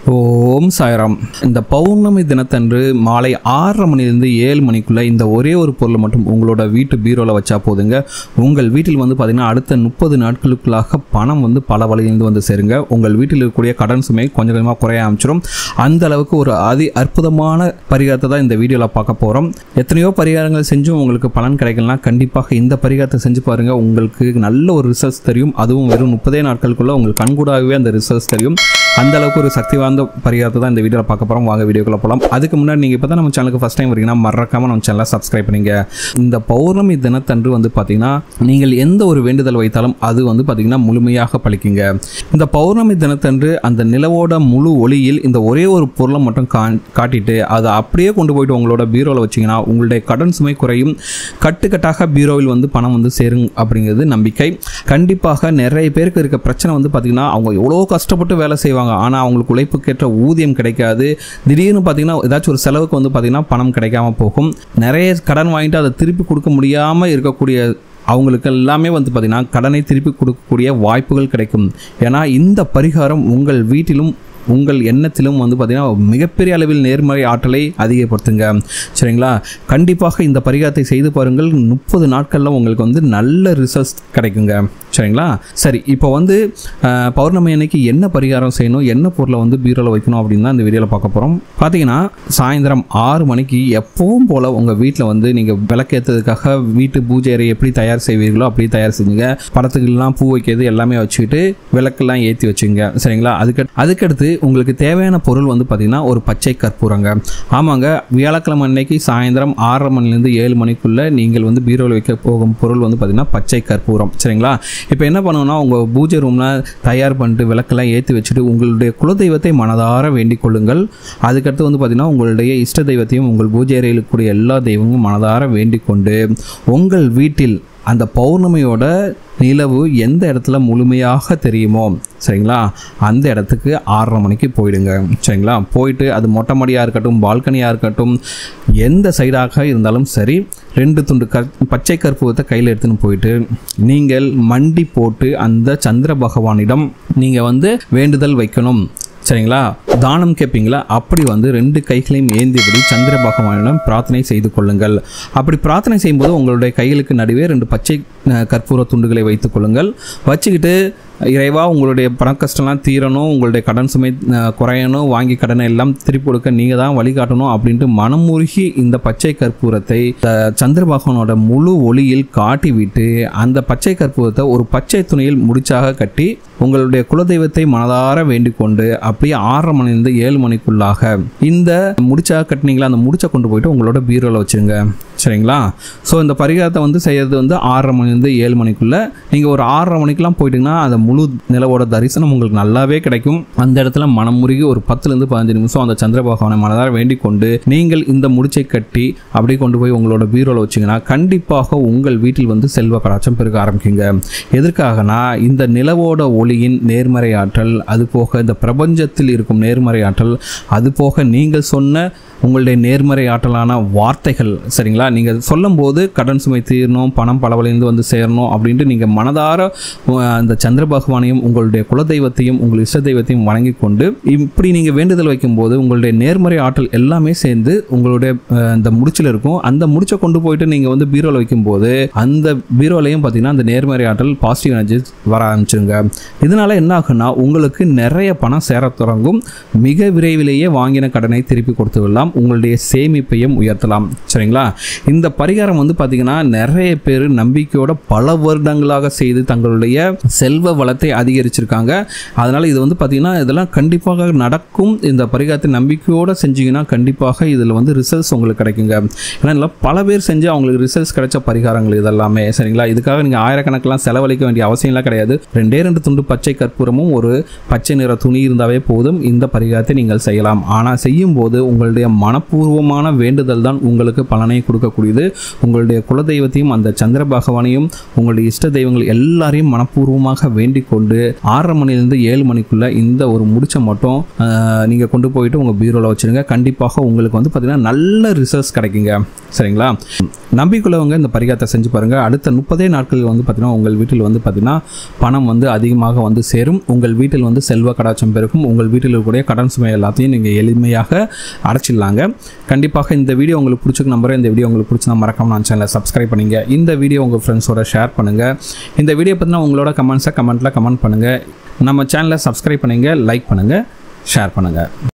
ஓம் சாய்ராம். இந்த பௌர்ணமி தினத்தன்று மாலை 6:30 மணிலிருந்து 7 மணிக்குள்ள இந்த ஒரே ஒரு பொருளை மட்டும் உங்களோட வீட்டு பீரோவில் வச்சா போதுங்க. உங்கள் வீட்டில் பார்த்தீங்கன்னா அடுத்த 30 நாட்களுக்குள்ளாக பணம் பல வழியிலிருந்து சேருங்க. உங்கள் வீட்டில் இருக்கக்கூடிய கடன் சுமை கொஞ்சம் கொஞ்சமாக குறைய ஆரம்பிச்சிடும். அந்த அளவுக்கு ஒரு அற்புதமான பரிகாரத்தை தான் இந்த வீடியோவில் பார்க்க போகிறோம். எத்தனையோ பரிகாரங்கள் செஞ்சும் உங்களுக்கு பலன் கிடைக்கலனா கண்டிப்பாக இந்த பரிகாரத்தை செஞ்சு பாருங்கள். உங்களுக்கு நல்ல ஒரு ரிசல்ட்ஸ் தெரியும். அதுவும் வெறும் 30 நாட்களுக்குள்ள உங்களுக்கு கண்கூடாகவே அந்த ரிசல்ட்ஸ் தெரியும். அந்த அளவுக்கு ஒரு சக்தி வாய்ந்த பரிகாரத்தை தான் இந்த வீடியோவில் பார்க்க போகிறோம். வாங்க வீடியோக்குள்ள போகலாம். அதுக்கு முன்னாடி நீங்கள் இப்போ தான் நம்ம சேனலுக்கு ஃபஸ்ட் டைம் வரீங்கன்னா மறக்காம நம்ம சேனலை சப்ஸ்கிரைப் பண்ணிங்க. இந்த பௌர்ணமி தினத்தன்று பார்த்தீங்கன்னா நீங்கள் எந்த ஒரு வேண்டுதல் வைத்தாலும் அது பார்த்தீங்கன்னா முழுமையாக பலிக்குங்க. இந்த பௌர்ணமி தினத்தன்று அந்த நிலவோட முழு ஒளியில் இந்த ஒரே ஒரு பொருளை மட்டும் காட்டிட்டு அதை அப்படியே கொண்டு போயிட்டு உங்களோட பீரோவில் வச்சிங்கன்னா உங்களுடைய கடன் சுமை குறையும். கட்டுக்கட்டாக பீரோவில் பணம் சேரும் அப்படிங்கிறது நம்பிக்கை. கண்டிப்பாக நிறைய பேருக்கு இருக்க பிரச்சனை பார்த்தீங்கன்னா அவங்க எவ்வளோ கஷ்டப்பட்டு வேலை செய்வாங்க. ஆனால் அவங்களுக்கு உழைப்புக்கேற்ற ஊதியம் கிடைக்காது. திடீர்னு பார்த்தீங்கன்னா ஏதாச்சும் ஒரு செலவுக்கு பார்த்தீங்கன்னா பணம் கிடைக்காம போகும். நிறைய கடன் வாங்கிட்டு அதை திருப்பி கொடுக்க முடியாமல் இருக்கக்கூடிய அவங்களுக்கு எல்லாமே பார்த்தீங்கன்னா கடனை திருப்பி கொடுக்கக்கூடிய வாய்ப்புகள் கிடைக்கும். ஏன்னா இந்த பரிகாரம் உங்கள் வீட்டிலும் உங்கள் எண்ணத்திலும் பார்த்தீங்கன்னா மிகப்பெரிய அளவில் நேர்மறை ஆற்றலை அதிகப்படுத்துங்க. சரிங்களா? கண்டிப்பாக இந்த பரிகாரத்தை செய்து பாருங்கள். 30 நாட்களில் உங்களுக்கு நல்ல ரிசல்ட்ஸ் கிடைக்குங்க. சரிங்களா? சரி, இப்போ பௌர்ணமி அன்னைக்கு என்ன பரிகாரம் செய்யணும், என்ன பொருளை பீரோவில் வைக்கணும் அப்படின்னு தான் இந்த வீடியோவில் பார்க்க போகிறோம். பார்த்தீங்கன்னா சாயந்தரம் 6 மணிக்கு எப்பவும் போல் உங்கள் வீட்டில் நீங்கள் விளக்கேற்றதுக்காக வீட்டு பூஜை அறை எப்படி தயார் செய்வீர்களோ அப்படி தயார் செஞ்சுங்க. படத்துக்கெல்லாம் பூ வைக்கிறது எல்லாமே வச்சுக்கிட்டு விளக்கெல்லாம் ஏற்றி வச்சுங்க. சரிங்களா? அதுக்கடுத்து உங்களுக்கு தேவையான பொருள் பார்த்தீங்கன்னா ஒரு பச்சை கற்பூரங்க. ஆமாங்க, வியாழக்கிழமை அன்னைக்கு சாயந்தரம் 6:30 மணிலேருந்து 7 மணிக்குள்ள நீங்கள் பீரோவில் வைக்க போகும் பொருள் பார்த்தீங்கன்னா பச்சை கற்பூரம். சரிங்களா? இப்போ என்ன பண்ணணும்னா உங்கள் பூஜை ரூமில் தயார் பண்ணிட்டு விளக்கெல்லாம் ஏற்றி வச்சுட்டு உங்களுடைய குலதெய்வத்தை மனதார வேண்டிக் கொள்ளுங்கள். அதுக்கடுத்து பார்த்தீங்கன்னா உங்களுடைய இஷ்ட தெய்வத்தையும் உங்கள் பூஜை அறையில் இருக்கக்கூடிய எல்லா தெய்வங்களும் மனதார வேண்டிக் கொண்டு உங்கள் வீட்டில் அந்த பௌர்ணமியோட நிலவு எந்த இடத்துல முழுமையாக தெரியுமோ சரிங்களா அந்த இடத்துக்கு 6:30 மணிக்கு போயிடுங்க. சரிங்களா? போயிட்டு அது மொட்டை மாடியாக இருக்கட்டும், பால்கனியாக இருக்கட்டும், எந்த சைடாக இருந்தாலும் சரி 2 துண்டு பச்சை கற்பூரத்தை கையில் எடுத்துன்னு போயிட்டு நீங்கள் மண்டி போட்டு அந்த சந்திர பகவானிடம் நீங்கள் வேண்டுதல் வைக்கணும். சரிங்களா? தானம் கேட்பீங்களா? அப்படி 2 கைகளையும் ஏந்தியபடி சந்திர பகவானிடம் பிரார்த்தனை செய்து கொள்ளுங்கள். அப்படி பிரார்த்தனை செய்யும்போது உங்களுடைய கைகளுக்கு நடுவே 2 பச்சை கற்பூர துண்டுகளை வைத்துக் கொள்ளுங்கள். வச்சுக்கிட்டு இறைவா உங்களுடைய பண கஷ்டம்லாம் தீரணும், உங்களுடைய கடன் சுமை குறையணும், வாங்கி கடனை எல்லாம் திருப்பி கொடுக்க நீங்கள் தான் வழிகாட்டணும் அப்படின்ட்டு மனமுருகி இந்த பச்சை கற்பூரத்தை சந்திர பகவானோட முழு ஒளியில் காட்டிவிட்டு அந்த பச்சை கற்பூரத்தை ஒரு பச்சை துணியில் முடிச்சாக கட்டி உங்களுடைய குலதெய்வத்தை மனதார வேண்டிக் கொண்டு அப்படியே 6:30 மணிலிருந்து 7 மணிக்குள்ளாக இந்த முடிச்சாக கட்டினீங்களா அந்த முடிச்சை கொண்டு போயிட்டு உங்களோட பீரோவில் வச்சுருங்க. சரிங்களா? ஸோ இந்த பரிகாரத்தை செய்யறது 6:30 மணிலிருந்து 7 மணிக்குள்ள நீங்கள் ஒரு 6:30 மணிக்கெல்லாம் போயிட்டீங்கன்னா அந்த முழு நிலவோட தரிசனம் உங்களுக்கு நல்லாவே கிடைக்கும். அந்த இடத்துல மனமுருகி ஒரு 10லிருந்து 15 நிமிஷம் அந்த சந்திர பகவானை மனதார வேண்டிக் கொண்டு நீங்கள் இந்த முடிச்சை கட்டி அப்படியே கொண்டு போய் உங்களோட பீரோவில் வச்சிங்கன்னா கண்டிப்பாக உங்கள் வீட்டில் செல்வ கடாட்சம் பெருக ஆரம்பிக்குங்க. எதற்காகனா இந்த நிலவோட ஒளியின் நேர்மறை ஆற்றல், அது போக இந்த பிரபஞ்சத்தில் இருக்கும் நேர்மறை ஆற்றல், அது போக நீங்கள் சொன்ன உங்களுடைய நேர்மறை ஆற்றலான வார்த்தைகள். சரிங்களா? நீங்கள் சொல்லும் போது கடன் சுமை தீரணும், பணம் பலவழிந்து சேரணும் அப்படின்ட்டு நீங்கள் மனதார அந்த சந்திர பகவானையும் உங்களுடைய குலதெய்வத்தையும் உங்கள் இஷ்ட தெய்வத்தையும் வணங்கி கொண்டு இப்படி நீங்கள் வேண்டுதல் வைக்கும்போது உங்களுடைய நேர்மறை ஆற்றல் எல்லாமே சேர்ந்து உங்களுடைய இந்த முடிச்சில் இருக்கும். அந்த முடிச்சை கொண்டு போயிட்டு நீங்கள் பீரோவில் வைக்கும்போது அந்த பீரோலையும் பார்த்தீங்கன்னா அந்த நேர்மறை ஆற்றல் பாசிட்டிவ் எனர்ஜி வர ஆரம்பிச்சுங்க. இதனால என்ன ஆகுன்னா உங்களுக்கு நிறைய பணம் சேர தொடங்கும். மிக விரைவிலேயே வாங்கின கடனை திருப்பி கொடுத்து விடலாம். உங்களுடைய சேமிப்பையும் உயர்த்தலாம். சரிங்களா? இந்த பரிகாரம் பார்த்தீங்கன்னா நிறைய பேர் நம்பிக்கையோட பல வருடங்களாக செய்து தங்களுடைய செல்வ வளத்தை அதிகரிச்சிருக்காங்க. அதனால இது பார்த்தீங்கன்னா இதெல்லாம் கண்டிப்பாக நடக்கும். இந்த பரிகாரத்தை நம்பிக்கையோட செஞ்சீங்கன்னா கண்டிப்பாக இதில் ரிசல்ட்ஸ் உங்களுக்கு கிடைக்குங்க. ஏன்னா பல பேர் செஞ்சு அவங்களுக்கு ரிசல்ட்ஸ் கிடைச்ச பரிகாரங்கள் இதெல்லாமே. சரிங்களா? இதுக்காக நீங்கள் ஆயிரக்கணக்கெல்லாம் செலவழிக்க வேண்டிய அவசியம்லாம் கிடையாது. 2 துண்டு பச்சை கற்பூரமும் ஒரு பச்சை நிற துணி இருந்தாவே போதும் இந்த பரிகாரத்தை நீங்கள் செய்யலாம். ஆனால் செய்யும் போது உங்களுடைய மனப்பூர்வமான வேண்டுதல் தான் உங்களுக்கு பலனை கொடுக்க இருக்கக்கூடியது. உங்களுடைய குலதெய்வத்தையும் அந்த சந்திர பகவானையும் உங்களுடைய இஷ்ட தெய்வங்கள் எல்லாரையும் மனப்பூர்வமாக வேண்டிக் கொண்டு 6:30 மணிலிருந்து 7 மணிக்குள்ள இந்த ஒரு முடிச்ச மட்டும் நீங்க கொண்டு போயிட்டு உங்க பீரோல வச்சிருங்க. கண்டிப்பாக உங்களுக்கு வந்து பார்த்தீங்கன்னா நல்ல ரிசல்ட்ஸ் கிடைக்குங்க. சரிங்களா? நம்பிக்கையுள்ளவங்க இந்த பரிகாரத்தை செஞ்சு பாருங்க. அடுத்த 30 நாட்களில் வந்து பார்த்தீங்கன்னா உங்கள் வீட்டில் வந்து பார்த்தீங்கன்னா பணம் வந்து அதிகமாக வந்து சேரும். உங்கள் வீட்டில் வந்து செல்வ கடாட்சம் பெருக்கும். உங்கள் வீட்டில் இருக்கக்கூடிய கடன் சுமை எல்லாத்தையும் நீங்கள் எளிமையாக அடைச்சிடலாங்க. கண்டிப்பாக இந்த வீடியோ உங்களுக்கு பிடிச்சிருக்கு நம்புறேன். இந்த வீடியோ உங்களுக்கு பிடிச்சா மறக்காம நான் சேனலை சப்ஸ்கிரைப் பண்ணுங்க. இந்த வீடியோ உங்கள் ஃப்ரெண்ட்ஸோட ஷேர் பண்ணுங்க. இந்த வீடியோ பற்றினா உங்களோட கமெண்ட்ஸை கமெண்ட்டில் கமெண்ட் பண்ணுங்க. நம்ம சேனலை சப்ஸ்கிரைப் பண்ணுங்க, லைக் பண்ணுங்க, ஷேர் பண்ணுங்க.